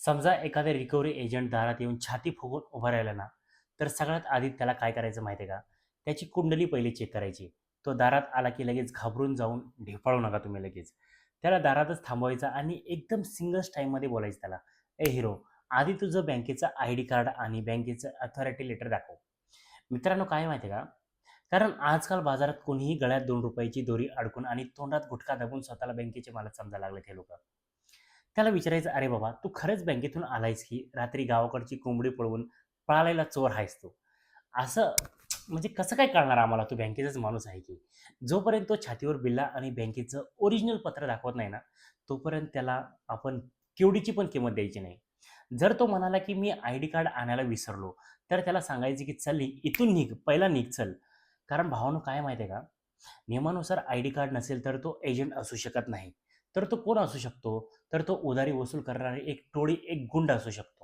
समजा एखादा recovery agent दारात येऊन छाती फुगून उभा राहिला ना, तर सगळ्यात आधी त्याला काय करायचं माहिती आहे का? त्याची कुंडली पहिली चेक करायची. तो दारात आला की लगेच घाबरून जाऊन ढेपाळू नका तुम्ही लगेच. त्याला दारातच थांबवायचं आणि एकदम सिंगल टाईममध्ये बोलायचं त्याला, "ए हिरो, आधी तुझं बँकेचं आयडी कार्ड आणि बँकेचं अथॉरिटी लेटर दाखव." मित्रांनो काय माहिती आहे का? कारण आजकाल बाजारात कोणीही गळ्यात ₹2ची दोरी अडकून आणि तोंडात गुटखा दाबून स्वतःला बँकेचे मालक समजायला लागलेत हे लोकं. त्याला विचारायचं, "अरे बाबा, तू खरंच बँकेतून आलायस की रात्री गावाकडची कोंबडी पळवून पळालेला चोर आहेस तू?" असं म्हणजे कसं काय कळणार आम्हाला तू बँकेचाच माणूस आहे की? जोपर्यंत तो छातीवर बिल्ला आणि बँकेचं ओरिजिनल पत्र दाखवत नाही ना, तोपर्यंत त्याला आपण केवडीची पण किंमत द्यायची नाही. जर तो म्हणाला की मी आयडी कार्ड आणायला विसरलो, तर त्याला सांगायचं की "चल इथून निघ, पहिला निघ चल." कारण भावानो काय माहिती आहे का? नियमानुसार आयडी कार्ड नसेल तर तो एजंट असू शकत नाही. तर तो कोण असू शकतो? तर तो उधारी वसूल करणारी एक टोळी, एक गुंड असू शकतो.